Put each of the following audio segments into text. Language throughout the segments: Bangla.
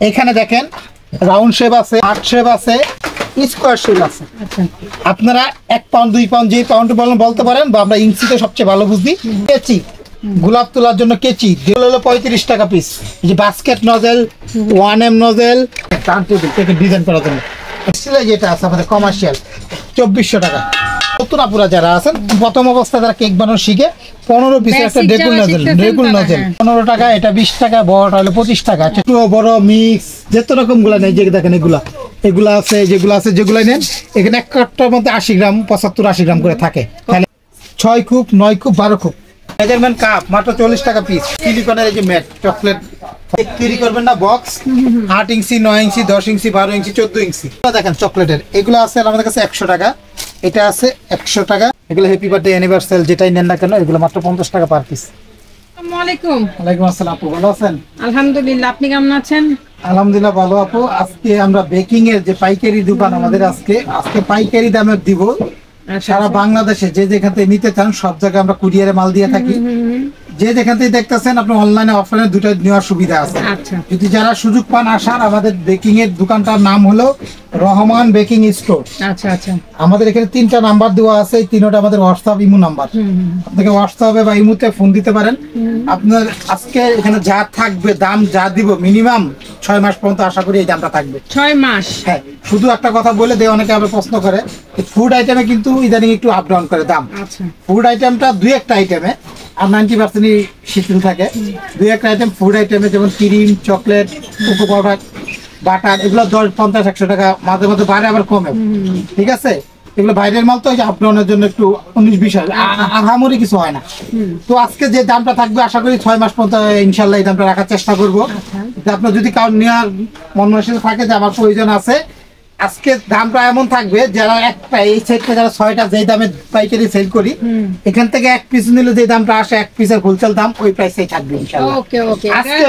এখানে দেখেন রাউন্ড শেপ আছে, হার্ট শেপ আছে, স্কোয়ার শেপ আছে। আপনারা 1 পাউন্ড 2 পাউন্ড যে পাউন্ড বলেন বলতে পারেন, বা আমরা ইঞ্চিতে সবচেয়ে ভালো বুঝি। কেচি, গোলাপ তোলার জন্য কেচি হলো 35 টাকা পিস। এই যে basket nozzle, 1M nozzle, turn table থেকে ডিজাইন করার জন্য যেটা আছে আমাদের কমার্শিয়াল 2400 টাকা। নতুন আপুরা যারা আছেন প্রথম অবস্থায় যারা কেক বানানো শিখে 15 পিসের একটা ডেকুল নজেল 15 টাকা, এটা 20 টাকা, বড়টা হলো 25 টাকা। ছোট বড় মিক্স যত রকম গুলা নেই, যে দেখেন এগুলা আছে, যেগুলা নেন এখানে এক কাপটার মধ্যে 80 গ্রাম 75-80 গ্রাম করে থাকে। তাহলে 6 খুব 9 খুব 12 খুব মেজারমেন্ট কাপ মাত্র 40 টাকা পিস। সিলিকনের এই যে ম্যাট চকলেট তৈরি করবেন না বক্স, 8 ইঞ্চি 9 ইঞ্চি 10 ইঞ্চি 12 ইঞ্চি 14 ইঞ্চি দেখেন চকলেটের এগুলো আছে আমাদের কাছে 100 টাকা, এটা আছে 100 টাকা। এগুলো হ্যাপি বার্থডে অ্যানিভার্সারি যেটাই নেন না কেন এগুলো মাত্র 50 টাকা পার পিস। আসসালামু আলাইকুম। ওয়ালাইকুম আসসালাম আপু, ভালো আছেন? আলহামদুলিল্লাহ, আপনি কেমন আছেন? আলহামদুলিল্লাহ ভালো আপু। আজকে আমরা বেকিং এর যে পাইকারি দোকান আমাদের আজকে পাইকারি দামে দিব। সারা বাংলাদেশে যে যেখান থেকে নিতে চান সব জায়গায় আমরা কুরিয়ারে মাল দিয়ে থাকি। যে যেখান থেকে দেখতেছেন আপনি অনলাইনে অফলাইনে দুটো নেওয়ার সুবিধা আছে। যদি যারা সুযোগ পান আসার, আমাদের বেকিং এর দোকানটার নাম হলো রহমান বেকিং স্টোর। আচ্ছা আচ্ছা, আমাদের এখানে 3টা নাম্বার দেওয়া আছে, এই 3টা আমাদের হোয়াটসঅ্যাপ ইমো নাম্বার। আপনাকে হোয়াটসঅ্যাপে বা ইমোতে ফোন দিতে পারেন। আপনার আজকে এখানে যা থাকবে দাম যা দিব মিনিমাম 6 মাস পর্যন্ত আশা করি এই দামটা থাকবে। 6 মাস? হ্যাঁ। শুধু একটা কথা বলে দেয়, অনেকে আবার প্রশ্ন করে, ফুড আইটেমে কিন্তু ইদানিং একটু আপ ডাউন করে দাম। ফুড আইটেমটা 2-1টা আইটেমে আর 90% শিথিল থাকে। 2-1টা আইটেম ফুড আইটেমে যেমন cream, chocolate, cocoa powder, butter এগুলো 10-50-100 টাকা মাঝে মাঝে বাড়ে আবার কমে। ঠিক আছে, এগুলো বাইরের মাল তো আপ ডাউনের জন্য একটু 19-20 হয়, আহামরি কিছু হয় না। তো আজকে যে দামটা থাকবে আশা করি 6 মাস পর্যন্ত ইনশাল্লাহ এই দামটা রাখার চেষ্টা করবো। আপনার যদি কারণ নেওয়ার মন মানসিকতা থাকে যে আমার প্রয়োজন আছে, আজকে দামটা এমন থাকবে যারা একটা এই সেটটা যারা 6টা যেই দামে পাইকারি সেল করি, এখান থেকে এক পিস নিলে যে দামটা আসে এক পিসের হোলসেল দাম ওই প্রাইসেই থাকবে ইনশাআল্লাহ। ওকে ওকে, আজকে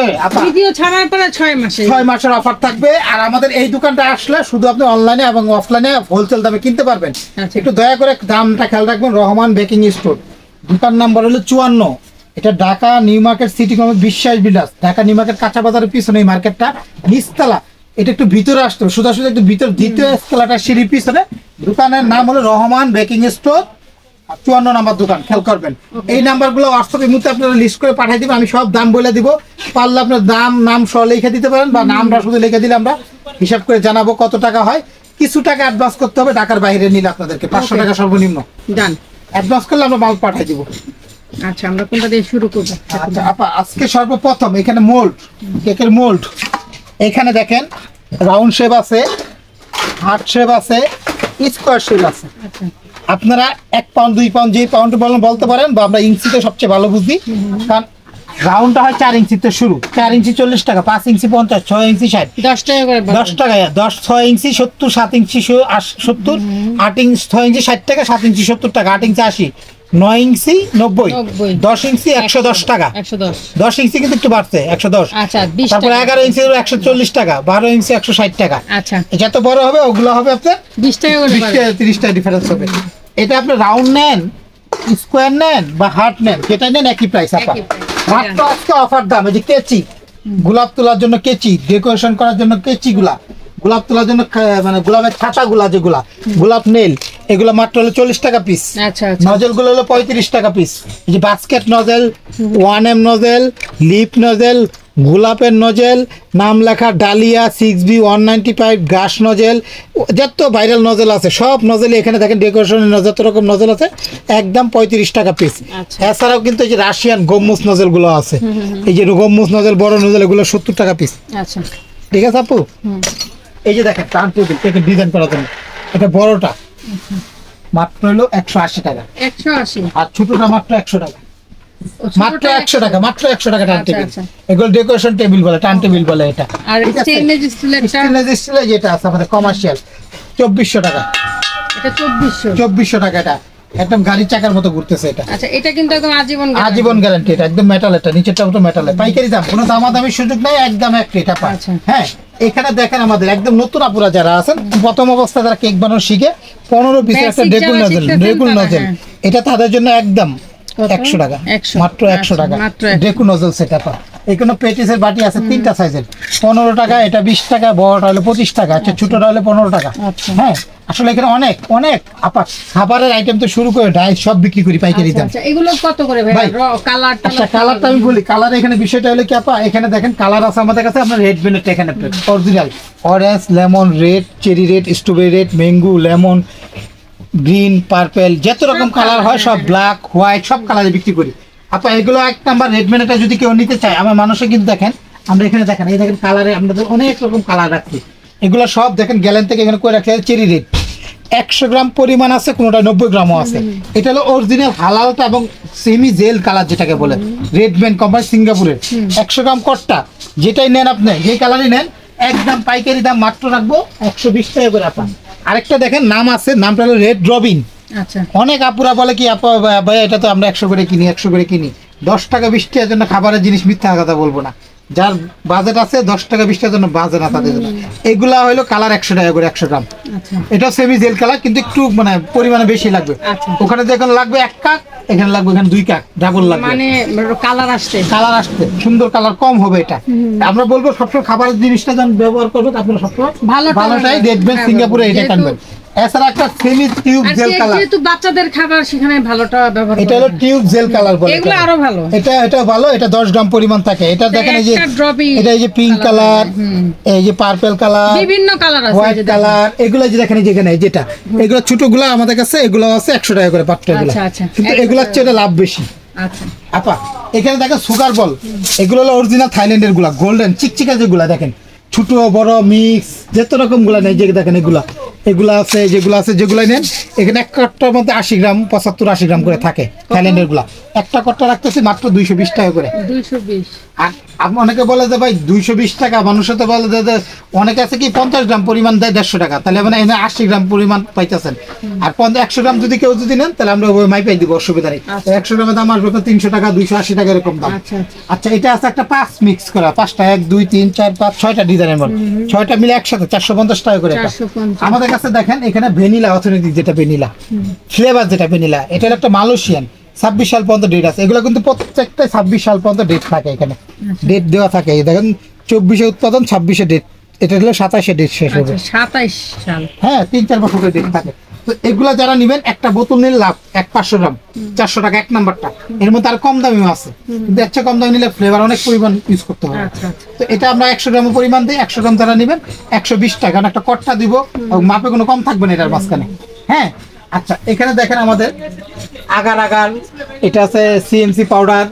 ভিডিও ছাড়ার পরে 6 মাসের অফার থাকবে। আর আমাদের এই দোকানটা আসলে শুধু আপনি অনলাইনে এবং অফলাইনে হোলসেল দামে কিনতে পারবেন। একটু দয়া করে দামটা খেয়াল রাখবেন। রহমান বেকিং স্টোর, দোকান নাম্বার হলো 54। এটা Dhaka new market city complex বিশ্বাস বিলাস, ঢাকা নিউ মার্কেট কাঁচা বাজারের পিছনে এই মার্কেটটা নিচতলা। এটা একটু ভিতরে আসতো, সোজাসুজি একটু ভিতর দ্বিতীয় স্কেলাটা সিঁড়ির পিছনে। দোকানের নাম হলো রহমান বেকিং স্টোর, 54 নাম্বার দোকান। খেয়াল করবেন এই নাম্বারগুলো হোয়াটসঅ্যাপের মধ্যে আপনারা লিস্ট করে পাঠিয়ে দিবেন, আমি সব দাম বলে দিব। পারলে আপনার দাম নাম সহ লিখে দিতে পারেন, বা নামটা শুধু লিখে দিলে আমরা হিসাব করে জানাবো কত টাকা হয়। কিছু টাকা অ্যাডভান্স করতে হবে, ঢাকার বাইরে নিলে আপনাদেরকে 500 টাকা সর্বনিম্ন ডান অ্যাডভান্স করলে আমরা মাল পাঠিয়ে দিব। আচ্ছা, আমরা কোনটা দিয়ে শুরু করব? আচ্ছা আপা, আজকে সর্বপ্রথম এখানে মোল্ড, কেকের মোল্ড। এখানে দেখেন রাউন্ড শেপ আছে, হার্ট শেপ আছে, স্কোয়ার শেপ আছে। আপনারা 1 পাউন্ড 2 পাউন্ড যে পাউন্ড বলেন বলতে পারেন, বা আমরা ইঞ্চিতে সবচেয়ে ভালো বুঝি। কারণ রাউন্ডটা হয় 4 ইঞ্চিতে শুরু, 4 ইঞ্চি 40 টাকা, 5 ইঞ্চি 50, 6 ইঞ্চি 60, 10 টাকা করে, 10 টাকা, 6 ইঞ্চি 70, 7 ইঞ্চি 70, 8 ইঞ্চি 6 ইঞ্চি 60 টাকা, 7 ইঞ্চি 70 টাকা, 8 ইঞ্চি 80, 9 ইঞ্চি 90, 10 ইঞ্চি 110 টাকা, 10 ইঞ্চি কিন্তু একটু বাড়ছে 110। আচ্ছা, তারপর 11 ইঞ্চি 140 টাকা, 12 ইঞ্চি 160 টাকা। আচ্ছা, যত বড় হবে ওগুলো হবে আপনার 20 টাকা করে, 30 টাকা ডিফারেন্স হবে। এটা আপনি রাউন্ড নেন, স্কোয়ার নেন বা হার্ট নেন, যেটা নেন একই প্রাইস। আপনার মাত্র আজকে অফার দাম। এই যে কেচি, গোলাপ তোলার জন্য কেচি, ডেকোরেশন করার জন্য কেচি গুলা, গোলাপ তোলার জন্য মানে গোলাপের খাঁচাগুলা যেগুলা, গোলাপ নেল, এগুলো মাত্র হলো 40 টাকা পিস। নজেল গুলো হলো 35 টাকা পিস। এই যে basket nozzle, 1M nozzle, lip nozzle, গোলাপের নজেল, নাম লেখা ডালিয়া, 6B 195, গাছ নজেল, যত ভাইরাল নজেল আছে সব নজেল এখানে দেখেন। ডেকোরেশনের যত রকম নজেল আছে একদম 35 টাকা পিস। এছাড়াও কিন্তু এই যে রাশিয়ান গম্মুস নজেল গুলো আছে, এই যে গম্মুস নজেল বড় নজেল, এগুলো 70 টাকা পিস। আচ্ছা ঠিক আছে আপু। এই যে দেখেন টার্ন টেবিল থেকে ডিজাইন করার জন্য, এটা বড়টা মাত্র হলো 180 টাকা, 180, আর ছোটটা মাত্র 100 টাকা, মাত্র 100 টাকা, মাত্র 100 টাকা টার্ন টেবিল। এগুলো ডেকোরেশন টেবিল বলে, টার্ন টেবিল বলে এটা। আর স্টেনলেস স্টিলের যেটা আছে আমাদের কমার্শিয়াল 2400 টাকা, এটা 2400 টাকা। এটা একদম গাড়ির চাকার মতো ঘুরতেছে এটা। আচ্ছা, এটা কিন্তু একদম আজীবন গ্যারান্টি। এটা একদম মেটাল, এটা নিচেরটা তো মেটাল, পাইকারি দাম, কোনো দামাদামির সুযোগ নাই, একদম এক রেট আপা। হ্যাঁ, এখানে দেখেন আমাদের একদম নতুন আপুরা যারা আছেন প্রথম অবস্থায় যারা কেক বানানো শিখে 15 পিসের একটা ডেকুল নজেল, এটা তাদের জন্য একদম 100 টাকা, মাত্র 100 টাকা ডেকুল নজেল সেট আপা। এখানে পেটিসের বাটি আছে 3টা সাইজের, 15 টাকা, এটা 20 টাকা, বড়টা হলো 25 টাকা, আচ্ছা ছোটটা হলো 15 টাকা। আচ্ছা। হ্যাঁ আসলে এখানে অনেক অনেক খাবারের আইটেম তো শুরু করে ডাইস সব বিক্রি করি পাইকারি দাম। আচ্ছা, এগুলো কত করে ভাই? ভাই, কালারটা আচ্ছা কালারটা আমি বলি, কালার এখানে বিষয়টা হলো কি আপা, এখানে দেখেন কালার আছে আমাদের কাছে, আপনার রেড বেনেট এখানে original orange, lemon, red, cherry red, strawberry red, mango, lemon, green, purple, যত রকম কালার হয় সব, ব্ল্যাক, হোয়াইট, সব কালারে বিক্রি করি আপা। এগুলো 1 নাম্বার রেড বেনেটটা যদি কেউ নিতে চায়, আমার মানুষে কিন্তু দেখেন, আমরা এখানে দেখেন, এই দেখেন কালারে আমাদের অনেক রকম কালার রাখছি। এগুলো সব দেখেন গ্যালেন থেকে এখানে করে রাখছি চেরি রেড, 100 গ্রাম পরিমাণ আছে, কোনোটা 90 গ্রামও আছে। এটা হলো অরিজিনাল হালালটা এবং সেমি জেল কালার যেটাকে বলে, রেড বেন কোম্পানি সিঙ্গাপুরের, 100 গ্রাম কট্টা, যেটাই নেন আপনি যে কালারই নেন একদম পাইকারি দাম মাত্র রাখবো 120 টাকা করে আপা। আরেকটা দেখেন নাম আছে, নামটা হলো রেড রবিন। আচ্ছা, অনেক আপুরা বলে কি আপা ভাই এটা তো আমরা 100 করে কিনি, 100 করে কিনি। 10 টাকা 20 টাকার জন্য খাবারের জিনিস মিথ্যা কথা বলবো না, যার বাজেট আছে 10 টাকা 20 টাকার জন্য বাজে না তাদের জন্য। এগুলা হলো কালার 100 টাকা করে 100 গ্রাম। আচ্ছা, এটা সেমি জেল কালার, কিন্তু একটু মানে পরিমাণে বেশি লাগবে। আচ্ছা। ওখানে যেখানে লাগবে 1 কাপ, এখানে লাগবে এখানে 2 কাপ, ডাবল লাগবে। মানে কালার আসছে, কালার আসতে সুন্দর কালার কম হবে এটা। আমরা বলবো সবসময় খাবারের জিনিসটা যখন ব্যবহার করবে আপনারা সবসময় ভালোটাই দেখবেন, সিঙ্গাপুরে এটা কিনবেন। এছাড়া একটা সেমি টিউব জেল কালার, যেহেতু বাচ্চাদের খাবার সেখানে ভালোটা ব্যবহার এটা হলো টিউব জেল কালার বলে। এগুলো আরো ভালো, এটা ভালো, এটা 10 গ্রাম পরিমাণ থাকে। এটা দেখেন এই যে এটা এই যে পিঙ্ক কালার, এই যে পার্পল কালার, বিভিন্ন কালার আছে, হোয়াইট কালার, এগুলো যে দেখেন যেখানে যেটা, এগুলো ছোটগুলো আমাদের কাছে এগুলো আছে 100 টাকা করে পাট্টা এগুলো। আচ্ছা, আচ্ছা। কিন্তু এগুলোর চেয়ে এটা লাভ বেশি। আচ্ছা আপা এখানে দেখেন সুগার বল, এগুলো হলো অরিজিনাল থাইল্যান্ডের গুলা, গোল্ডেন চিকচিকা যেগুলা দেখেন, ছোট বড় মিক্স যত রকম গুলা নেই, যে দেখেন এগুলা আছে, যেগুলো নেন এখানে এক কট্টার মধ্যে 80 গ্রাম 75-80 গ্রাম করে থাকে থাইল্যান্ডের গুলা। একটা কট্টা রাখতেছি মাত্র 220 টাকা করে। 220। আর আপনি অনেকে বলে যে ভাই 220 টাকা, মানুষের তো বলে যে অনেকে আছে কি 50 গ্রাম পরিমাণ দেয় 150 টাকা, তাহলে মানে এখানে 80 গ্রাম পরিমাণ পাইতেছেন। আর 100 গ্রাম যদি কেউ নেন তাহলে আমরা ওই মাইপাই দিব, অসুবিধা নেই। 100 গ্রামের দাম আসবে 300 টাকা, 280 টাকা এরকম দাম। আচ্ছা এটা আছে একটা 5 মিক্স করা, 5টা 1 2 3 4 5 6টা ডিজাইনের মধ্যে, 6টা মিলে একসাথে 450 টাকা করে এটা। আমাদের কাছে দেখেন এখানে ভ্যানিলা অথেন্টিক, যেটা ভ্যানিলা ফ্লেভার, যেটা ভ্যানিলা, এটা হলো একটা মালয়েশিয়ান, 26 সাল পর্যন্ত ডেট আছে। এগুলো কিন্তু প্রত্যেকটা 26 সাল পর্যন্ত ডেট থাকে, এখানে ডেট দেওয়া থাকে। দেখেন 24-এ উৎপাদন, 26-এ ডেট, এটা হলো 27-এ ডেট শেষ হবে। 27 সাল, হ্যাঁ 3-4 বছর করে ডেট থাকে। তো এগুলা যারা নেবেন, একটা বোতল নিলে লাভ, 500 গ্রাম 400 টাকা 1 নাম্বারটা। এর মধ্যে আর কম দামিও আছে, কিন্তু এর চেয়ে কম দামি নিলে ফ্লেভার অনেক পরিমাণ ইউজ করতে হবে। তো এটা আমরা 100 গ্রাম পরিমাণ দিই, 100 গ্রাম যারা নেবেন 120 টাকা, কারণ একটা কট্টা দিব, মাপে কোনো কম থাকবে না এটার মাঝখানে। হ্যাঁ আচ্ছা এখানে দেখেন আমাদের আগার এটা আছে সিএমসি পাউডার,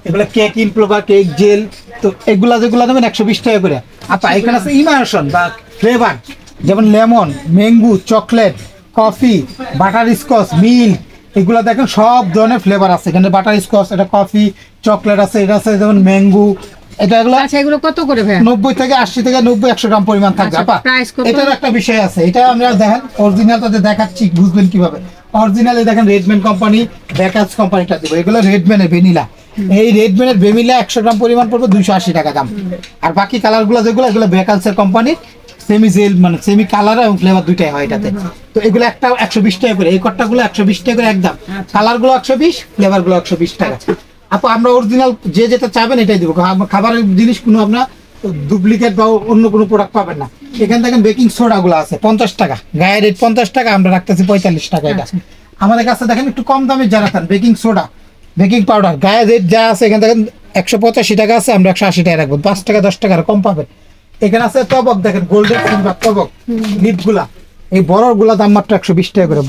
এগুলো কেক ইমপ্লোভার, কেক জেল। তো এগুলা যেগুলো নেবেন 120 টাকা করে। আচ্ছা এখানে আছে ইমার্শন বা ফ্লেভার, যেমন lemon, mango, chocolate, coffee, butter Scotch, milk, এগুলা দেখেন সব ধরনের ফ্লেভার আছে এখানে। বাটার স্কচ, এটা কফি, চকলেট আছে, এটা আছে যেমন ম্যাঙ্গো, এগুলো কত করে ভাই? 90 থেকে 80 থেকে 90-100 গ্রাম পরিমাণ থাকবে। আপা এটার একটা বিষয় আছে, এটা আমরা দেখেন অরিজিনালটাতে দেখাচ্ছি, বুঝবেন কিভাবে। অরিজিনালে দেখেন রেডম্যান কোম্পানি, বেকারস কোম্পানিটা দিব, এগুলো রেডম্যানের ভ্যানিলা। এই রেডম্যানের ভ্যানিলা 100 গ্রাম পরিমাণ পড়বে 280 টাকা দাম। আর বাকি কালারগুলো যেগুলো, এগুলো বেকারসের কোম্পানির সেমি জেল, মানে সেমি কালার এবং ফ্লেভার দুইটাই হয় এটাতে। তো এগুলো একটা 120 টাকা করে, এই কট্টাগুলো 120 টাকা করে একদম, কালারগুলো 120, ফ্লেভারগুলো 120 টাকা। আপু আমরা অরিজিনাল যে যেটা চাবেন এটাই দিব। খাবারের জিনিস কোনো আপনার ডুপ্লিকেট বা অন্য কোনো প্রোডাক্ট পাবেন না। এখানে দেখেন বেকিং সোডা গুলো আছে 50 টাকা, গায়ে রেট 50 টাকা, আমরা রাখতেছি 45 টাকা। এটা আমাদের কাছে দেখেন একটু কম দামে যারা খান, বেকিং সোডা, বেকিং পাউডার, গায়ে রেট যা আছে এখানে দেখেন 185 টাকা আছে, আমরা 180 টাকা রাখবো, 5 টাকা 10 টাকা কম পাবেন। এখানে আছে তবক, দেখেন গোল্ডেন সিলভার তবক লিপ গুলা, এই বড় গুলা দাম মাত্র 120 টাকা করে।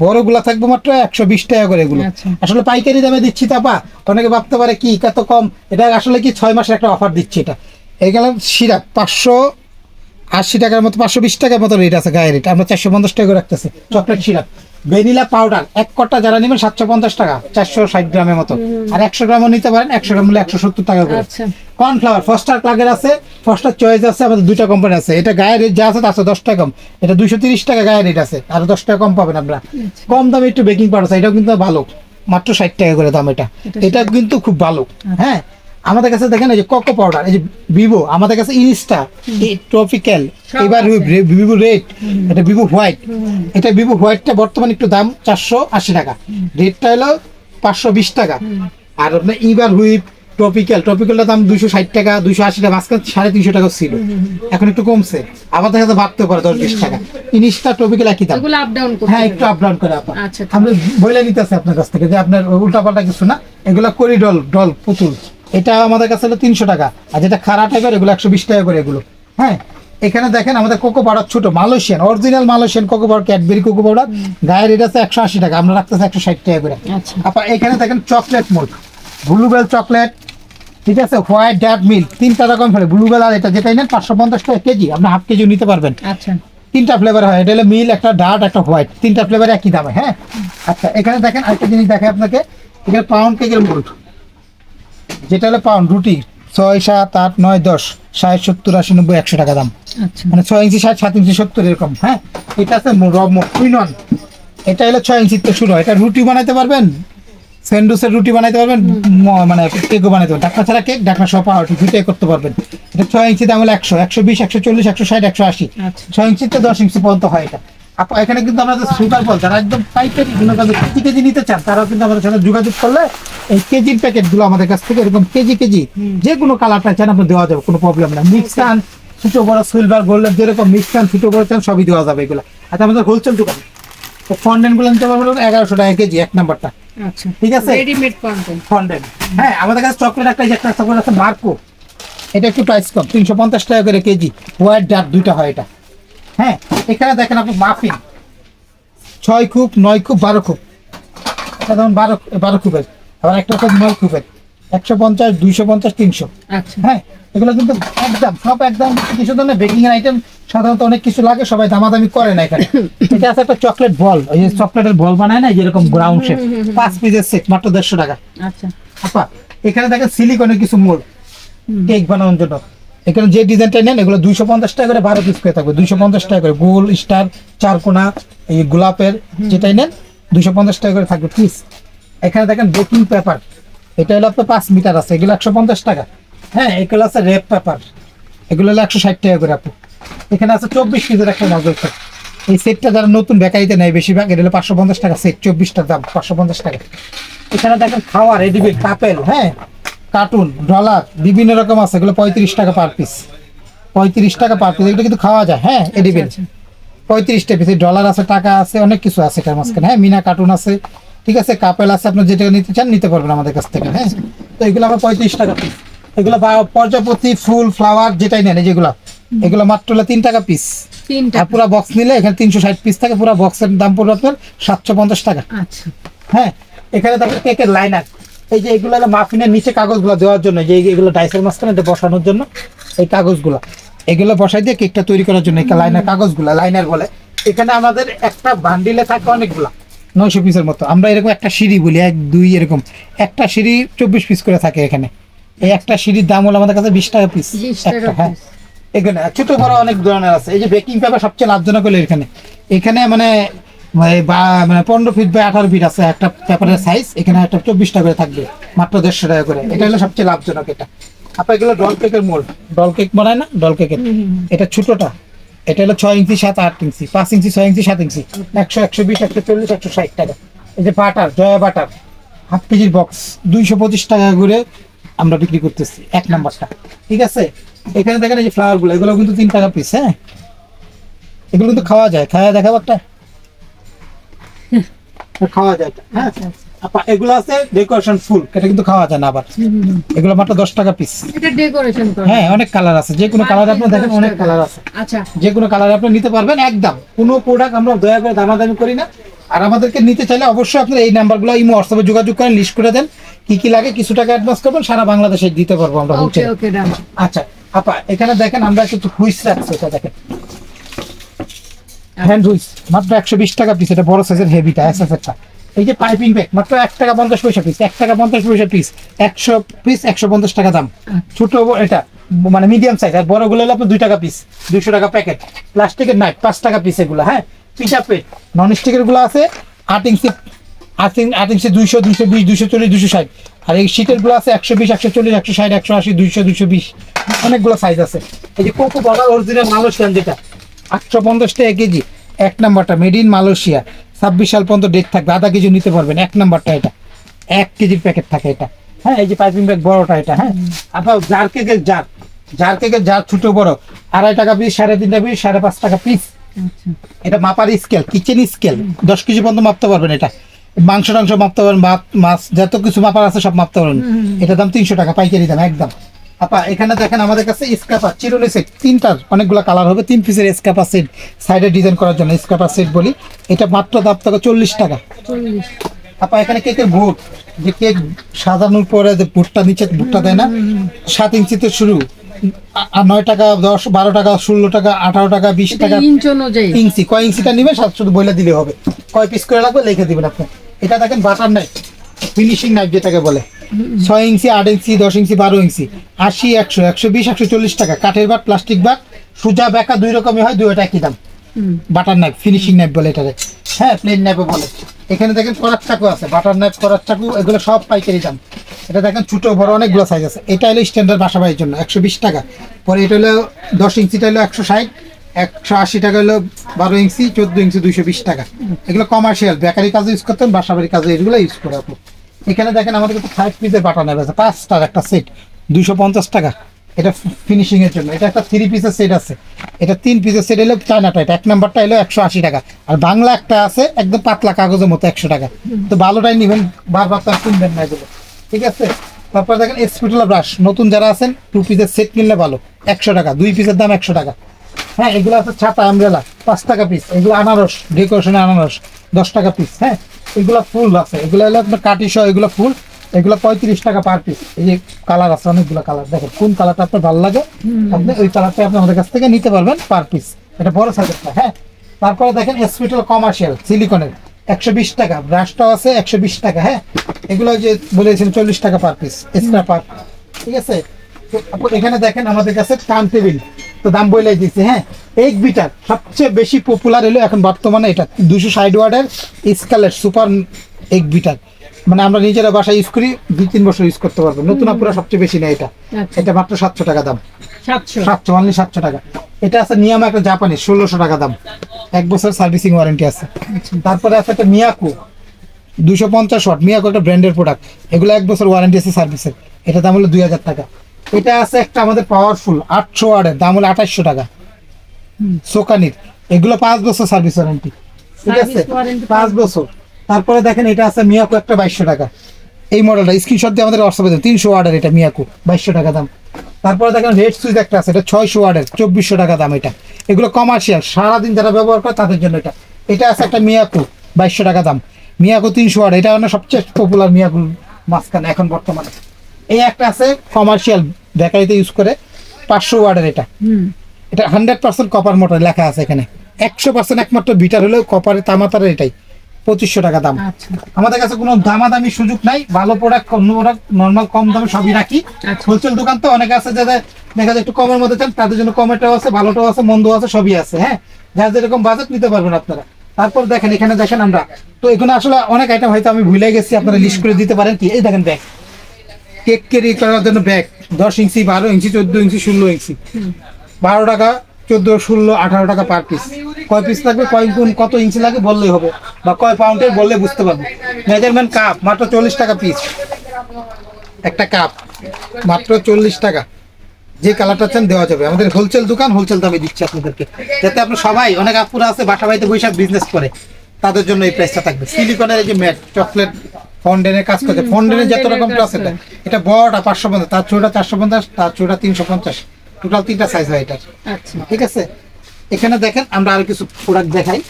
বড় গুলা থাকবে মাত্র 120 টাকা করে। এগুলো আসলে পাইকারি দামে দিচ্ছি। তাপা অনেকে ভাবতে পারে কি কত কম, এটা আসলে কি 6 মাসের একটা অফার দিচ্ছি। এটা এগুলো সিরাপ 580 টাকার মতো, 520 টাকার মতো রেট আছে গায়ে রেট, আমরা 450 টাকা করে রাখতেছি। চকলেট সিরাপ, ভ্যানিলা পাউডার 1 কট্টা যারা নেবেন 750 টাকা, 460 গ্রামের মতো। আর 100 গ্রামও নিতে পারেন, 100 গ্রাম হলে 170 টাকা করে। কর্নফ্লাওয়ার ফস্টার ক্লাগের আছে, ফস্টার চয়েস আছে, আমাদের 2টা কোম্পানি আছে। এটা গায়ে রেট যা আছে তার 10 টাকা কম, এটা 230 টাকা গায়ে রেট আছে, আর 10 টাকা কম পাবেন আমরা। কম দামে একটু বেকিং পাউডার আছে, এটাও কিন্তু ভালো, মাত্র 60 টাকা করে দাম। এটা কিন্তু খুব ভালো। হ্যাঁ আমাদের কাছে দেখেন এই যে কোকো পাউডার, এই যে ভিভো, আমাদের কাছে ইনস্টা, ট্রপিক্যাল, এবার ভিভো রেড, এটা ভিভো হোয়াইট। এটা ভিভো হোয়াইটটা বর্তমানে একটু দাম 480 টাকা, রেডটা হলো 520 টাকা। আর আপনার ইবার হুইপ, ট্রপিক্যালটার দাম 260 টাকা 280 টাকা, মাঝখানে 350 টাকা ছিল, এখন একটু কমছে, আবার দেখা যাচ্ছে বাড়তে পারে 10-20 টাকা। ইনিশটা ট্রপিক্যাল একই দাম, এগুলো আপ ডাউন করতে হ্যাঁ একটু আপ ডাউন করে আপা। আচ্ছা, আমরা বইলে নিতেছি আপনার কাছ থেকে যে আপনার উল্টাপাল্টা কিছু না, এগুলো করিডল ডল পুতুল, এটা আমাদের কাছে হলো 300 টাকা, আর যেটা খারাপ টাইপের এগুলো 120 টাকা করে এগুলো। হ্যাঁ, এখানে দেখেন আমাদের কোকো পাউডার ছোট Malaysian original Malaysian cocoa powder, Cadbury cocoa powder, গায়ের রেট আছে 180 টাকা, আমরা রাখতেছি 160 টাকা করে। আচ্ছা। আপা এখানে দেখেন চকলেট মোল্ড, ব্লুবেল চকলেট, ঠিক আছে, হোয়াইট ডার্ক মিল্ক, 3টা রকম ফ্লেভার, ব্লুবেল আর এটা যেটাই নেন 550 টাকা কেজি, আপনি হাফ কেজি নিতে পারবেন। আচ্ছা, 3টা ফ্লেভার হয়, এটা হলো মিল, একটা ডার্ট, একটা হোয়াইট, 3টা ফ্লেভার একই দামে। হ্যাঁ, আচ্ছা এখানে দেখেন আরেকটা জিনিস দেখাই আপনাকে, এখানে পাউন্ড কেকের মোল্ড, যেটা হলো পাউন্ড রুটি 6, 7, 8, 9, 10, 60, 70, 80, 90, 100 টাকা দাম, আচ্ছা, মানে 6 ইঞ্চি 60, 7 ইঞ্চি 70 এরকম। হ্যাঁ, এটা আছে কুইনন, এটা হলো 6 ইঞ্চিতে শুরু হয়, এটা রুটি বানাইতে পারবেন, স্যান্ডউইচের রুটি বানাইতে পারবেন, মানে কেকও বানাইতে পারবেন, ঢাকনা ছাড়া কেক, ঢাকনা সহ পাউরুটি দুটোই করতে পারবেন। এটা 6 ইঞ্চি দাম হলো 100, 120, 140, 160, 180, আচ্ছা। 6 ইঞ্চিতে 10 ইঞ্চি পর্যন্ত হয় এটা। আপা এখানে কিন্তু আমাদের সুপার বল, যারা একদম পাইকারি কেজি কেজি নিতে চান, তারাও কিন্তু আমাদের সাথে যোগাযোগ করলে এই কেজির প্যাকেটগুলো আমাদের কাছ থেকে এরকম কেজি কেজি যে কোনো কালারটা চান আপনি দেওয়া যাবে, কোনো প্রবলেম না। মিক্সান ছোট বড় সিলভার গোল্ডের যেরকম মিক্সান ছোট বড় চান সবই দেওয়া যাবে এগুলো। আচ্ছা, আমাদের হোলসেল দোকান, তো ফন্ডেন্ট গুলো নিতে পারবেন 1100 টাকা কেজি, 1 নাম্বারটা, আচ্ছা, ঠিক আছে, রেডিমেড কন্টেন্ট। ফন্ডেন্ট। হ্যাঁ, আমাদের কাছে চকলেট একটা চকলেট আছে মার্কো, এটা একটু প্রাইস কম, 350 টাকা করে কেজি, হোয়াইট ডার্ক দুইটা হয় এটা। হ্যাঁ, এখানে দেখেন আপনি মাফিন 6 খুব, 9 খুব, 12 খুব, এটা যেমন 12 খুবের, আবার একটা হচ্ছে 9 খুবের, 150, 250, 300। আচ্ছা, হ্যাঁ, এগুলো কিন্তু একদম সব একদম, কিছু ধরনের বেকিং এর আইটেম সাধারণত অনেক কিছু লাগে, সবাই দামাদামি করে না এখানে। এটা আছে একটা চকলেট বল, ওই যে চকলেটের বল বানায় না যেরকম গ্রাউন্ড শেপ, 5 পিসের সেট, মাত্র 150 টাকা। আচ্ছা, আপা এখানে দেখেন সিলিকনের কিছু মোল্ড কেক বানানোর জন্য, এখানে যে ডিজাইনটা নেন এগুলো 250 টাকা করে 12 পিস করে থাকবে, 250 টাকা করে, গোল স্টার চারকোনা এই গোলাপের যেটাই নেন 250 টাকা করে থাকবে পিস। এখানে দেখেন বেকিং পেপার, এটা হলো আপনার 5 মিটার আছে, এগুলো 150 টাকা। হ্যাঁ, এগুলো আছে রেড পেপার, এগুলো হলো 160 টাকা করে আপু। এখানে আছে 24 পিসের একটা নজর সেট, এই সেটটা যারা নতুন বেকারিতে নেয় বেশিরভাগ, এটা হলো 550 টাকা সেট, 24টার দাম 550 টাকা। এখানে দেখেন খাওয়ার রেডিমেড কাপেল, হ্যাঁ কার্টুন ডলার বিভিন্ন রকম আছে, এগুলো 35 টাকা পার পিস, 35 টাকা পার পিস, এগুলো কিন্তু খাওয়া যায়। হ্যাঁ, এডিবেল 35টা পিস, ডলার আছে, টাকা আছে, অনেক কিছু আছে এটার মাঝখানে। হ্যাঁ, মিনা কার্টুন আছে, ঠিক আছে, কাপেল আছে, আপনি যেটা নিতে চান নিতে পারবেন আমাদের কাছ থেকে। হ্যাঁ, তো এগুলো আমরা 35 টাকা পিস, এগুলো পর্যাপতি ফুল ফ্লাওয়ার যেটাই নেন যেগুলো, এগুলো মাত্র হলো 3 টাকা পিস। 3টা আর পুরো বক্স নিলে এখানে 360 পিস থাকে, পুরো বক্সের দাম পড়বে আপনার 750 টাকা। আচ্ছা, হ্যাঁ, এখানে দেখেন কেকের লাইনার, এই যে এগুলো হলো মাফিনের নিচে কাগজগুলো দেওয়ার জন্য, যে এগুলো ডাইসের মাঝখানে বসানোর জন্য এই কাগজগুলো, এগুলো বসাই দিয়ে কেকটা তৈরি করার জন্য এই লাইনার কাগজগুলো লাইনার বলে। এখানে আমাদের একটা বান্ডিলে থাকে অনেকগুলা 900 পিসের মতো, আমরা এরকম একটা সিঁড়ি বলি 1, 2 এরকম, একটা সিঁড়ি 24 পিস করে থাকে এখানে। এই একটা সিঁড়ির দাম হলো আমাদের কাছে 20 টাকা পিস 20 টাকা একটা। হ্যাঁ, piece। এখানে ছোট বড় অনেক ধরনের আছে। এই যে বেকিং পেপার সবচেয়ে লাভজনক হলো এখানে, এখানে মানে 15 ফিট বাই 18 ফিট আছে একটা পেপারের সাইজ, এখানে একটা 24 টাকা করে থাকবে, মাত্র 150 টাকা করে। এটা হলো সবচেয়ে লাভজনক। এটা আপনার এগুলো ডল কেকের মোল্ড, ডল কেক বানায় না ডল কেকের, এটা ছোটটা, এটা হলো 6 ইঞ্চি 7, 8 ইঞ্চি, 5 ইঞ্চি, 6 ইঞ্চি, 7 ইঞ্চি, 100, 120, 140, 160 টাকা। এই যে বাটার, জয়া বাটার হাফ কেজির বক্স 225 টাকা করে আমরা বিক্রি করতেছি, 1 নাম্বারটা, ঠিক আছে। এখানে দেখেন এই যে ফ্লাওয়ার গুলো, এগুলো কিন্তু 3 টাকা পিস। হ্যাঁ, এগুলো কিন্তু খাওয়া যায়, খাওয়া দেখাবো একটা, খাওয়া যায়। হ্যাঁ, আপা এগুলো আছে ডেকোরেশন ফুল, এটা কিন্তু খাওয়া যায় না আবার, এগুলো মাত্র 10 টাকা পিস। এটা ডেকোরেশন করা। হ্যাঁ, অনেক কালার আছে, যে কোনো কালার আপনি দেখেন, অনেক কালার আছে, আচ্ছা, যে কোনো কালার আপনি নিতে পারবেন একদম। কোনো প্রোডাক্ট আমরা দয়া করে দামাদামি করি না। আর আমাদেরকে নিতে চাইলে অবশ্যই আপনার এই নাম্বারগুলো ইমো হোয়াটসঅ্যাপে যোগাযোগ করেন, লিস্ট করে দেন কি কি লাগে, কিছু টাকা অ্যাডভান্স করবেন, সারা বাংলাদেশে দিতে পারবো আমরা ওকে হোলসেল। ওকে ডান। আচ্ছা আপা এখানে দেখেন আমরা কিছু হুইস রাখছি, এটা দেখেন হ্যান্ড হুইস, মাত্র 120 টাকা পিস, এটা বড় সাইজের হেভিটা এসএসএরটা। এই যে পাইপিং ব্যাগ মাত্র 1 টাকা 50 পয়সা পিস, 1 টাকা 50 পয়সা পিস, 100 পিস 150 টাকা দাম। ছোট এটা মানে মিডিয়াম সাইজ, আর বড়গুলো হলো আপনার 2 টাকা পিস, 200 টাকা প্যাকেট। প্লাস্টিকের নাইট 5 টাকা পিস এগুলো। হ্যাঁ, পিঠা প্লেট নন স্টিকের গুলো আছে 8 ইঞ্চি 8 ইঞ্চি 200, 220, 240, 260। আর এই শীটের গুলো আছে 120, 140, 160, 180, 200, 220, অনেকগুলো সাইজ আছে। এই যে কোকো পাউডার অরিজিনাল মালয়েশিয়ান যেটা 850 টাকা কেজি, 1 নাম্বারটা মেড ইন মালয়েশিয়া, 26 সাল পর্যন্ত ডেট থাকবে, আধা কেজি নিতে পারবেন। 1 নাম্বারটা এটা 1 কেজির প্যাকেট থাকে, এটা হ্যাঁ এই যে পাইপিং ব্যাগ বড়টা এটা, হ্যাঁ আপনার জার কেকের জার ছোট বড় 2.5 টাকা পিস, 3.5 টাকা পিস, 5.5 টাকা পিস। আচ্ছা এটা মাপার স্কেল, কিচেন স্কেল, 10 কেজি পর্যন্ত মাপতে পারবেন। এটা মাংস টাংস মাপতে পারবেন, মাছ যত কিছু মাপার আছে সব মাপতে পারবেন। এটা দাম 300 টাকা পাইকারি দাম একদম। আপা এখানে দেখেন আমাদের কাছে স্ক্র্যাপার চিরুনি সেট, 3টার অনেকগুলো কালার হবে, 3 পিসের স্ক্র্যাপার সেট, সাইডে ডিজাইন করার জন্য স্ক্র্যাপার সেট বলি। এটা মাত্র দাম থাকে 40 টাকা। 40। আপা এখানে কেকের ভুট, যে কেক সাজানোর পরে যে ভুটটা নিচে ভুটটা দেয় না, 7 ইঞ্চিতে শুরু, 9 টাকা, 10, 12 টাকা, 16 টাকা, 18 টাকা, 20 টাকা ইঞ্চ অনুযায়ী ইঞ্চি। কয় ইঞ্চিটা নেবেন শুধু বলে দিলে হবে, কয় পিস করে লাগবে লিখে দিবেন আপনি। এটা দেখেন বাটার নাইফ, ফিনিশিং নাইফ যেটাকে বলে, 6 ইঞ্চি, 8 ইঞ্চি, 10 ইঞ্চি, 12 ইঞ্চি, 80, 100, 120, 140 টাকা। কাঠের বাট, প্লাস্টিক বাট, সুজা বেঁকা 2 রকমই হয়, দুইটা একই দাম। বাটার নাইফ, ফিনিশিং নাইফ বলে এটারে, হ্যাঁ প্লেন নাইফও বলে। এখানে দেখেন করার চাকু আছে, বাটার নাইফ, করার চাকু, এগুলো সব পাইকারি দাম। এটা দেখেন ছোট বড় অনেকগুলো সাইজ আছে। এটা হলো স্ট্যান্ডার্ড বাসা বাড়ির জন্য 120 টাকা। পরে এটা হলো 10 ইঞ্চিটা হলো 160, 180 টাকা হলো 12 ইঞ্চি, 14 ইঞ্চি 220 টাকা। এগুলো কমার্শিয়াল, বেকারি কাজে ইউজ করতেন, বাসা বাড়ির কাজে এগুলো ইউজ করে আপনি। এখানে দেখেন আমাদের কাছে 5 পিসের বাটার নাইফ আছে, 5টার একটা সেট 250 টাকা। এটা ফিনিশিং এর জন্য। এটা একটা 3 পিসের সেট আছে, এটা 3 পিসের সেট হলো চায়নাটা, এটা 1 নাম্বারটা হলো 180 টাকা। আর বাংলা একটা আছে একদম পাতলা কাগজের মতো 100 টাকা। তো ভালোটাই নেবেন, বারবার তো আর কিনবেন না এগুলো, ঠিক আছে। তারপর দেখেন স্পিটুলা ব্রাশ, নতুন যারা আছেন 2 পিসের সেট কিনলে ভালো, 100 টাকা, 2 পিসের দাম 100 টাকা। হ্যাঁ এগুলো আছে ছাতা আমব্রেলা, 5 টাকা পিস। এগুলো আনারস, ডেকোরেশনের আনারস 10 টাকা পিস। হ্যাঁ এগুলো ফুল আছে, এগুলো হলো আপনার কাটি সহ, এগুলো ফুল, এগুলো 35 টাকা পার পিস। এই যে কালার আছে অনেকগুলো কালার, দেখেন কোন কালারটা আপনার ভালো লাগে আপনি ওই কালারটা আপনি আমাদের কাছ থেকে নিতে পারবেন পার পিস। এটা বড় সাইজেরটা। হ্যাঁ তারপরে দেখেন স্পিটুল কমার্শিয়াল সিলিকনের 120 টাকা, ব্রাশটাও আছে 120 টাকা। হ্যাঁ এগুলো যে বলেছেন 40 টাকা পার পিস স্ক্র্যাপার, ঠিক আছে। তো এখানে দেখেন আমাদের কাছে টার্ন টেবিল, তো দাম বলে দিচ্ছি। হ্যাঁ 1 বিটার সবচেয়ে বেশি পপুলার হলো এখন বর্তমানে এটা 260 ওয়াটের স্কালেট সুপার 1 বিটার, মানে আমরা নিজেরা বাসায় ইউজ করি, 2-3 বছর ইউজ করতে পারবো। নতুন আপুরা সবচেয়ে বেশি নেয় এটা। এটা মাত্র 700 টাকা দাম, 700 অনলি 700 টাকা। এটা আছে নিয়ামা, একটা জাপানি, 1600 টাকা দাম, 1 বছর সার্ভিসিং ওয়ারেন্টি আছে। তারপরে আছে একটা মিয়াকো 250 ওয়াট, মিয়াকো একটা ব্র্যান্ডের প্রোডাক্ট, এগুলো 1 বছর ওয়ারেন্টি আছে সার্ভিসের, এটা দাম হলো 2000 টাকা। এটা আছে একটা আমাদের পাওয়ারফুল 800 ওয়াটের, দাম হলো 2800 টাকা, সোকানির, এগুলো 5 বছর সার্ভিস ওয়ারেন্টি, ঠিক আছে, 5 বছর। তারপরে দেখেন এটা আছে মিয়াকো একটা 2200 টাকা, এই মডেলটা স্ক্রিনশট দিয়ে আমাদের হোয়াটসঅ্যাপে দেন, 300 ওয়াটের, এটা মিয়াকো 2200 টাকা দাম। তারপরে দেখেন রেড সুইচ একটা আছে, এটা 600 ওয়াটের, 2400 টাকা দাম। এটা এগুলো কমার্শিয়াল, সারাদিন যারা ব্যবহার করে তাদের জন্য এটা। এটা আছে একটা মিয়াকো 2200 টাকা দাম, মিয়াকো 300 ওয়াট, এটা মানে সবচেয়ে পপুলার মিয়াকো মাঝখানে এখন বর্তমানে। এই একটা আছে কমার্শিয়াল, বেকারিতে ইউজ করে 500 ওয়াটের, এটা এটা 100% কপার মোটর লেখা আছে এখানে, 100% একমাত্র বিটার হলেও কপারের তামাতারের, এটাই 2500 টাকা দাম। আমাদের কাছে কোনো দামাদামি সুযোগ নাই, ভালো প্রোডাক্ট, অন্য প্রোডাক্ট নর্মাল কম দামে সবই রাখি। হোলসেল দোকান তো অনেকে আছে যাদের দেখা যায় একটু কমের মধ্যে চান, তাদের জন্য কমেটাও আছে, ভালোটাও আছে, মন্দও আছে, সবই আছে। হ্যাঁ যার যেরকম বাজেট নিতে পারবেন আপনারা। তারপর দেখেন এখানে দেখেন আমরা তো এখানে আসলে অনেক আইটেম হয়তো আমি ভুলে গেছি, আপনারা লিস্ট করে দিতে পারেন কি। এই দেখেন ব্যাগ, কেক ক্যারি করার জন্য ব্যাগ 10 ইঞ্চি, 12 ইঞ্চি, 14 ইঞ্চি, 16 ইঞ্চি, 12 টাকা, 14, 16, 18 টাকা পার পিস। কয় পিস লাগবে, কয় গুণ কত ইঞ্চি লাগে বললেই হবে, বা কয় পাউন্ডের বললে বুঝতে পারবো। মেজারমেন্ট কাপ মাত্র 40 টাকা পিস, একটা কাপ মাত্র 40 টাকা। যে কালারটা চান দেওয়া যাবে, আমাদের হোলসেল দোকান, হোলসেল দামে দিচ্ছি আপনাদেরকে, যাতে আপনি সবাই, অনেক আপুরা আছে বাসা বাড়িতে বৈশাখ বিজনেস করে, তাদের জন্য এই প্রাইসটা থাকবে। সিলিকনের এই যে ম্যাট, চকলেট ফন্ডেনের কাজ করছে, ফন্ডেনের যত রকম প্লাস, এটা বড়টা 550, তার ছোটটা 450, তার ছোটটা 350, টোটাল 3টা সাইজ হয় এটার, ঠিক আছে। এখানে দেখেন আমরা আরো কিছু প্রোডাক্ট দেখাই।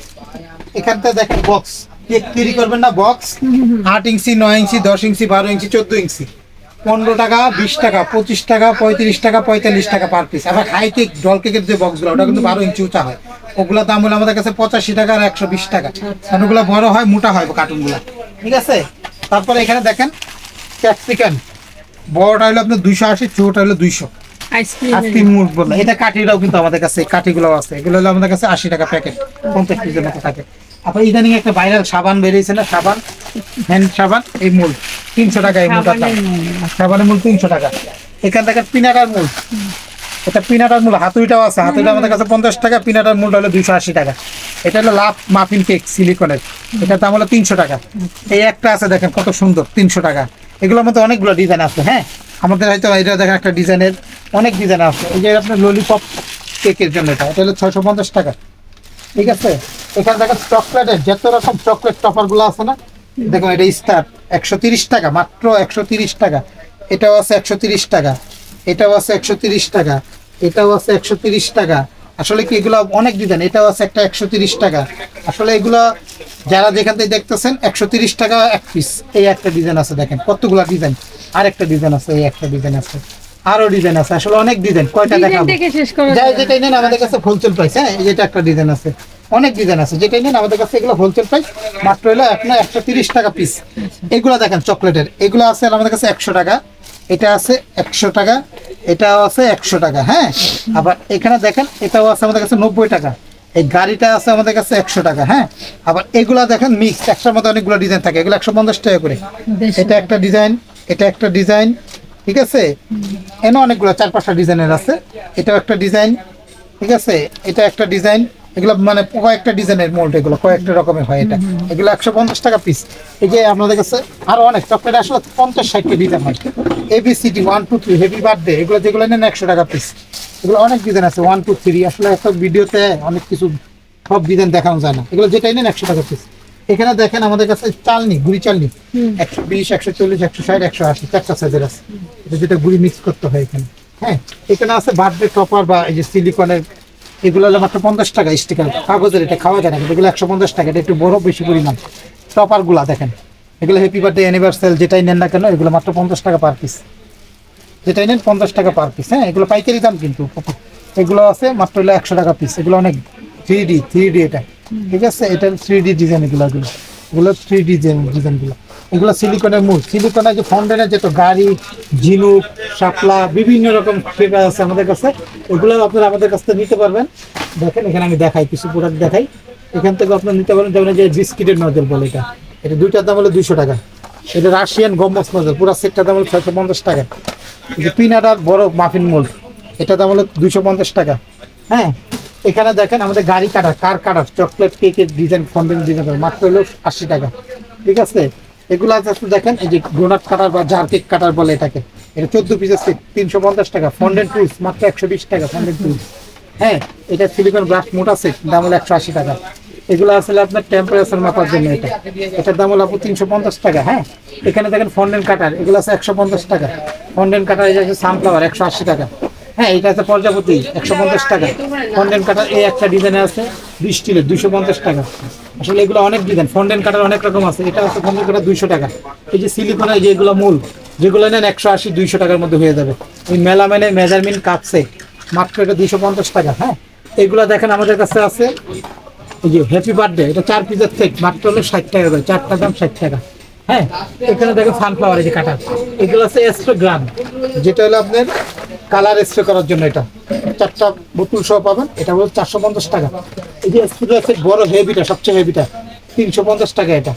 এখানটা দেখেন বক্স, কেক তৈরি করবেন না, বক্স 8 ইঞ্চি, 9 ইঞ্চি, 10 ইঞ্চি, 12 ইঞ্চি, 14 ইঞ্চি, 15 টাকা, 20 টাকা, 25 টাকা, 35 টাকা, 45 টাকা পার পিস। আবার হাই কেক, ডল কেকের যে বক্সগুলো, ওটা কিন্তু 12 ইঞ্চি উঁচা হয়, ওগুলোর দাম হলো আমাদের কাছে 85 টাকা আর 120 টাকা, কারণ ওগুলো বড় হয়, মোটা হয় কার্টুনগুলো, ঠিক আছে। তারপরে এখানে দেখেন ক্যাপসিকাম, বড়টা হলো আপনার 280, ছোটটা হলো 200। আইসক্রিম মুড বললো, এটা কাঠিটাও কিন্তু আমাদের কাছে, কাঠিগুলো আছে, এগুলো হলো আমাদের কাছে 80 টাকা প্যাকেট, 50 পিসের মতো থাকে। আবার ইদানিং একটা ভাইরাল সাবান বেরিয়েছে না, সাবান, হ্যান্ড সাবান, এই মূল 300 টাকা, এই মূলটার দাম, সাবানের মূল 300 টাকা। এখান থেকে পিনাটার মূল, এটা পিনাটার মূল, হাতুড়িটাও আছে, হাতুড়িটা আমাদের কাছে 50 টাকা, পিনাটার মূলটা হলো 280 টাকা। এটা হলো লাভ মাফিন কেক সিলিকনের, এটার দাম হলো 300 টাকা। এই একটা আছে দেখেন কত সুন্দর, 300 টাকা। এগুলোর মধ্যে অনেকগুলো ডিজাইন আছে। হ্যাঁ, আমাদের হয়তো এটা দেখেন একটা ডিজাইনের অনেক ডিজাইন আছে। এই যে আপনার ললিপপ কেকের জন্য এটা হলো 650 টাকা। ঠিক আছে, এখানে দেখেন চকলেটের যত রকম চকলেট টপারগুলো আছে না, দেখুন এটা স্টার 130 টাকা, মাত্র 130 টাকা। এটাও আছে 130 টাকা, এটাও আছে 130 টাকা, এটাও আছে 130 টাকা। আসলে কি এগুলো অনেক ডিজাইন। এটাও আছে একটা 130 টাকা। আসলে এগুলো যারা যেখান থেকে দেখতেছেন 130 টাকা এক পিস। এই একটা ডিজাইন আছে, দেখেন কতগুলো ডিজাইন। আর একটা ডিজাইন আছে, এই একটা ডিজাইন আছে, আরো ডিজাইন আছে। আসলে অনেক ডিজাইন, কয়টা দেখাবো? যাই যেটাই নেন আমাদের কাছে হোলসেল প্রাইস। হ্যাঁ, এই যেটা একটা ডিজাইন আছে, অনেক ডিজাইন আছে। যেটাই নেন আমাদের কাছে এগুলো হোলসেল প্রাইস মাত্র হলো আপনার 130 টাকা পিস। এগুলো দেখেন চকলেটের, এগুলো আছে আমাদের কাছে 100 টাকা, এটা আছে 100 টাকা, এটাও আছে 100 টাকা। হ্যাঁ, আবার এখানে দেখেন এটাও আছে আমাদের কাছে 90 টাকা। এই গাড়িটা আছে আমাদের কাছে 100 টাকা। হ্যাঁ, আবার এগুলা দেখেন মিক্স, একটার মধ্যে অনেকগুলো ডিজাইন থাকে, এগুলো 150 টাকা করে। এটা একটা ডিজাইন, এটা একটা ডিজাইন। ঠিক আছে, এনে অনেকগুলো 4-5টা ডিজাইনের আছে। এটাও একটা ডিজাইন। ঠিক আছে, এটা একটা ডিজাইন। এগুলো মানে কয়েকটা ডিজাইনের মোল্ড, এগুলো কয়েকটা রকমের হয়। এটা এগুলো 150 টাকা পিস। এই যে আপনাদের কাছে আরো অনেক চকলেট আসলে 50-60টা ডিজাইন হয়। ABCD 1 2 3 হ্যাপি বার্থডে, এগুলো যেগুলো নেন 100 টাকা পিস। এগুলো অনেক ডিজাইন আছে 1 2 3। আসলে একটা ভিডিওতে অনেক কিছু সব ডিজাইন দেখানো যায় না। এগুলো যেটাই নেন 100 টাকা পিস। এখানে দেখেন আমাদের কাছে চালনি, গুড়ি চালনি 120 140 160 180 চারটা সাইজের আছে। এটা যেটা গুড়ি মিক্স করতে হয় এখানে। হ্যাঁ, এখানে আছে বার্থডে টপার বা এই যে সিলিকনের, এগুলো হলো মাত্র 50 টাকা স্টিকার কাগজের। এটা খাওয়া যায় না, এগুলো 150 টাকা। এটা একটু বড় বেশি পরিমাণ টপার গুলা দেখেন। এগুলো হ্যাপি বার্থডে অ্যানিভার্সারি যেটাই নেন না কেন এগুলো মাত্র 50 টাকা পার পিস। যেটাই নেন 50 টাকা পার পিস। হ্যাঁ, এগুলো পাইকারি দাম কিন্তু। এগুলো আছে মাত্র হলো 100 টাকা পিস। এগুলো অনেক 3D এটা। ঠিক আছে, এটা 3D ডিজাইন। এগুলো 3D ডিজাইনগুলো। এগুলো সিলিকনের মূল, সিলিকনের যে ফন্ডেনের যেত গাড়ি, ঝিনুক, শাপলা, বিভিন্ন রকম ফ্লেভার আছে আমাদের কাছে। এগুলো আপনারা আমাদের কাছ থেকে নিতে পারবেন। দেখেন এখানে আমি দেখাই, কিছু প্রোডাক্ট দেখাই। এখান থেকে আপনারা নিতে পারেন। যেমন যে বিস্কিটের নজল বলে, এটা দুইটার দাম হলো 200 টাকা। এটা রাশিয়ান গম্বস নজল, পুরো সেটটার দাম হলো 650 টাকা। যে পিনাট আর বড় মাফিন মোল্ড, এটার দাম হলো 250 টাকা। হ্যাঁ, এখানে দেখেন আমাদের গাড়ি কাটার, কার কাটার, চকলেট কেকের ডিজাইন, ফন্ডেন্ট ডিজাইন মাত্র হলো 80 টাকা। ঠিক আছে, এগুলো আছে দেখেন এই যে ডোনাট কাটার বা জার কেক কাটার বলে এটাকে। এটা 14 পিসের সেট 350 টাকা। ফন্ডেন্ট টুলস মাত্র 120 টাকা ফন্ডেন্ট টুলস। হ্যাঁ, এটা সিলিকন ব্রাশ মোটা সেট, দাম হলো 180 টাকা। এগুলো আসলে আপনার টেম্পারেচার মাপার জন্য। এটার দাম হলো আপনার 350 টাকা। হ্যাঁ, এখানে দেখেন ফন্ডেন্ট কাটার, এগুলো আছে 150 টাকা। ফন্ডেন্ট কাটার এই যে সানফ্লাওয়ার 180 টাকা। হ্যাঁ, এটা আছে প্রজাপতি 150 টাকা। ফন্ডেন্ট কাটার এই একটা ডিজাইনে আছে 20 স্টিলের 250 টাকা। আসলে এগুলো অনেক ডিজাইন, ফন্ডেন্ট কাটার অনেক রকম আছে। এটা আছে ফন্ডেন্ট কাটার 200 টাকা। এই যে সিলিকনের যেগুলো মূল, যেগুলো নেন 180-200 টাকার মধ্যে হয়ে যাবে। ওই মেলামেনের মেজারমেন্ট কাটছে মাত্র এটা 250 টাকা। হ্যাঁ, এগুলো দেখেন আমাদের কাছে আছে এই যে হ্যাপি বার্থডে, এটা 4 পিসের সেট মাত্র হলো 60 টাকা করে, 4টার দাম 60 টাকা। হ্যাঁ, এখানে দেখেন সানফ্লাওয়ার এই যে কাটার, এগুলো আছে এক্সট্রা, যেটা হলো আপনার কালার স্প্রে করার জন্য। এটা 4টা বোতল সহ পাবেন। এটা হলো 450 টাকা। এই যে স্প্রে সেট বড় হেভিটা, সবচেয়ে হেভিটা 350 টাকা এটা।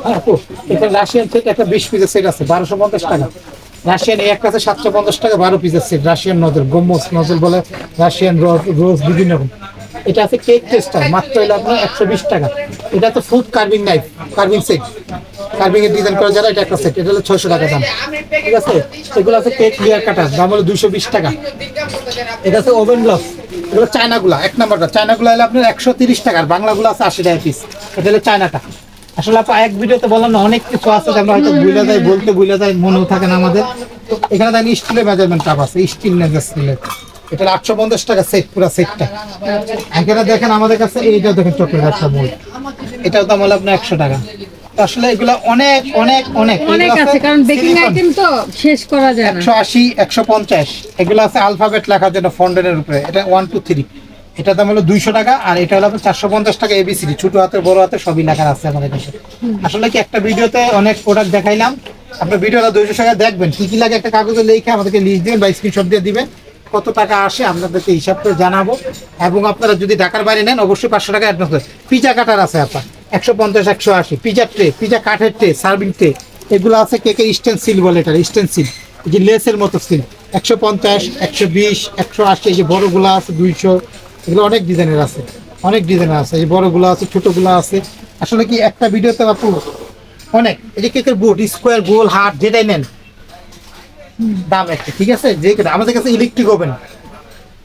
হ্যাঁ, তো এখানে রাশিয়ান সেট একটা 20 পিসের সেট আছে 1250 টাকা। রাশিয়ান এই একটা আছে 750 টাকা 12 পিসের সেট। রাশিয়ান নজল, গম্বস নজল বলে, রাশিয়ান রোজ বিভিন্ন রকম। এটা আছে কেক টেস্টার, মাত্র হলো আপনার 120 টাকা। এটা তো food carving knife, carving set, carving এর ডিজাইন করা যারা, এটা একটা সেট, এটা হলো 600 টাকা দাম। ঠিক আছে, এগুলো আছে কেক লেয়ার কাটার, দাম হলো 220 টাকা। এটা আছে ওভেন গ্লাভস, এগুলো চায়নাগুলা, 1 নম্বরটা চায়নাগুলা হলো আপনার 130 টাকা, আর বাংলাগুলো আছে 80 টাকা পিস। এটা হলো চায়নাটা। আসলে আপা এক ভিডিওতে বললাম না, অনেক কিছু আছে আমরা হয়তো ভুলে যাই, বলতে ভুলে যাই, মনেও থাকে না আমাদের। তো এখানে দেখেন স্টিলের মেজারমেন্ট কাপ আছে, স্টিল স্টিলের, এটা 850 টাকা সেট, পুরো সেটটা। এখানে দেখেন আমাদের কাছে এইটা দেখেন চকলেট একটা মোল্ড, এটাও দাম হলো আপনার 100 টাকা। আসলে এগুলো অনেক অনেক অনেক অনেক আছে, কারণ বেকিং আইটেম তো শেষ করা যায় না। 180 150 এগুলো আছে আলফাবেট লেখার জন্য ফন্ডেনের উপরে। এটা 1 2 3, এটা দাম হলো 200 টাকা। আর এটা হলো 450 টাকা ABCD, ছোট হাতে বড় হাতে সবই লেখা আছে আমাদের কাছে। আসলে কি একটা ভিডিওতে অনেক প্রোডাক্ট দেখাইলাম, আপনার ভিডিওটা 200 টাকা দেখবেন, কি কি লাগে একটা কাগজে লিখে আমাদেরকে লিস্ট দিবেন বা স্ক্রিনশট দিয়ে দিবেন, কত টাকা আসে আপনাদেরকে হিসাব করে জানাবো। এবং আপনারা যদি ঢাকার বাইরে নেন অবশ্যই 500 টাকা অ্যাডভান্স করবেন। পিজা কাটার আছে আপনার 150 180, পিজা ট্রে, পিজা কাঠের ট্রে, সার্ভিং ট্রে, এগুলো আছে কেকের স্টেনসিল বলে, এটা স্টেনসিল, এই যে লেসের মতো সিল 150 120 180, এই যে বড়গুলো আছে 200, এগুলো অনেক ডিজাইনের আছে, অনেক ডিজাইনের আছে, এই বড়গুলো আছে ছোটগুলো আছে। আসলে কি একটা ভিডিওতে আপু অনেক, এই যে কেকের বোর্ড স্কোয়ার গোল হার্ট যেটাই নেন দাম একটা, ঠিক আছে। যে আমাদের কাছে ইলেকট্রিক ওভেন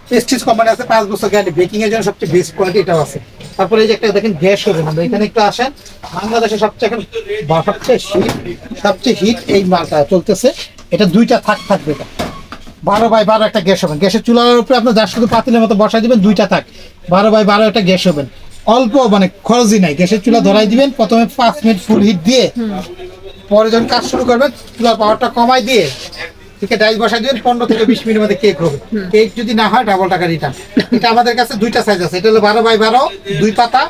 প্রেস্টিজ কোম্পানি আছে, 5 বছর গ্যারান্টি, বেকিং এর জন্য সবচেয়ে বেস্ট কোয়ালিটি এটাও আছে। তারপরে এই যে একটা দেখেন গ্যাস ওভেন, আমরা এখানে একটু আসেন, বাংলাদেশে সবচেয়ে এখন সবচেয়ে হিট এই মালটা চলতেছে। এটা 2টা থাক থাকবে, এটা 12x12 একটা গ্যাস ওভেন, গ্যাসের চুলার উপরে আপনার যা শুধু পাতিলের মতো বসাই দিবেন, 2টা থাক, 12x12 একটা গ্যাস ওভেন, অল্প মানে খরচই নাই। গ্যাসের চুলা ধরাই দিবেন, প্রথমে 5 মিনিট ফুল হিট দিয়ে, পরে যখন কাজ শুরু করবেন চুলার পাওয়ারটা কমাই দিয়ে ঠিক আছে ডাইস বসাই দিবেন, 15 থেকে 20 মিনিটের মধ্যে কেক হবে। কেক যদি না হয় ডাবল টাকা রিটার্ন। এটা আমাদের কাছে 2টা সাইজ আছে, এটা হলো 12x12 2 পাতা,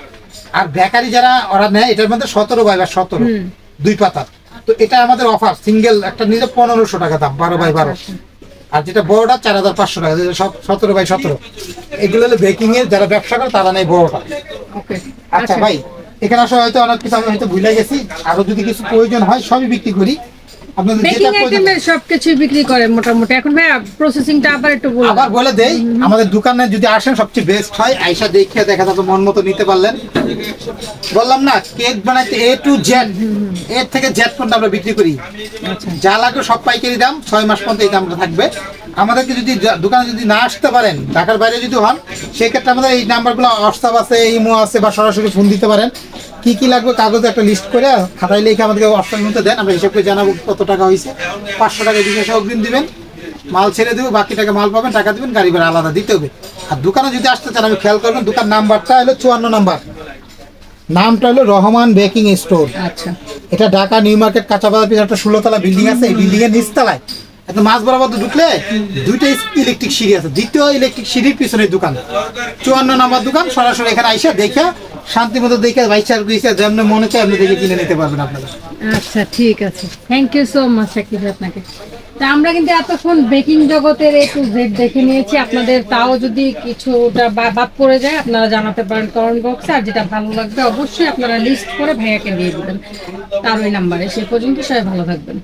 আর বেকারি যারা ওরা নেয় এটার মধ্যে 17x17 2 পাতা। তো এটা আমাদের অফার, সিঙ্গেল একটা নিলে 1500 টাকা দাম 12x12, আর যেটা বড়টা 4500 টাকা, যেটা সব 17x17। এগুলো হলো বেকিং এর যারা ব্যবসা করে তারা নেই বড়টা। ওকে, আচ্ছা ভাই, এখানে আসলে হয়তো অনেক কিছু আমি হয়তো ভুলে গেছি, আরো যদি কিছু প্রয়োজন হয় সবই বিক্রি করি। আপনাদের বেকিং যেটা প্রয়োজন আইটেমের সবকিছু বিক্রি করে মোটামুটি। এখন ভাই প্রসেসিংটা আবার একটু বলুন। আবার বলে দেই, আমাদের দোকানে যদি আসেন সবচেয়ে বেস্ট হয় আইসা দেখে দেখা যাবে মন মতো নিতে পারলেন। বললাম না কেক বানাইতে A to Z, এর থেকে Z পর্যন্ত আমরা বিক্রি করি। যা লাগবে সব পাইকারি দাম, 6 মাস পর্যন্ত এই দামটা থাকবে। আমাদেরকে যদি দোকানে যদি না আসতে পারেন, ঢাকার বাইরে যদি হন, সেক্ষেত্রে আমাদের এই নাম্বারগুলো হোয়াটসঅ্যাপ আছে, ইমো আছে, বা সরাসরি ফোন দিতে পারেন। কি কি লাগবে কাগজে একটা লিস্ট করে খাতায় লিখে আমাদেরকে হোয়াটসঅ্যাপের মধ্যে দেন, আমরা হিসাব করে জানাবো কত টাকা হয়েছে। 500 টাকা বিকাশে অগ্রিম দিবেন, মাল ছেড়ে দেবো, বাকি টাকা মাল পাবেন, টাকা দিবেন, গাড়ি ভাড়া আলাদা দিতে হবে। আর দোকানে যদি আসতে চান আমি খেয়াল করবেন, দোকান নাম্বারটা হলো 54 নাম্বার, নামটা হলো রহমান বেকিং স্টোর। আচ্ছা, এটা ঢাকা নিউ মার্কেট কাঁচাবাজার পিছনে একটা 16 তলা বিল্ডিং আছে, এই বিল্ডিং এর নিচতলায় একটা মাছ বরাবর ঢুকলে 2টা ইলেকট্রিক সিঁড়ি আছে, দ্বিতীয় ইলেকট্রিক সিঁড়ির পিছনে দোকান, 54 নাম্বার দোকান। সরাসরি এখানে আইসা দেখে শান্তি মতো দেখে বাইচার গুইসা যেমন মনে চায় আপনি দেখে কিনে নিতে পারবেন আপনারা। আচ্ছা ঠিক আছে, thank you so much Sakib আপনাকে। তা আমরা কিন্তু এতক্ষণ বেকিং জগতের A to Z দেখে নিয়েছি। আপনাদের তাও যদি কিছুটা বাদ পড়ে যায় আপনারা জানাতে পারেন কমেন্ট বক্সে, আর যেটা ভালো লাগবে অবশ্যই আপনারা লিস্ট করে ভাইয়াকে দিয়ে দেবেন তার ওই নাম্বারে। সে পর্যন্ত সবাই ভালো থাকবেন।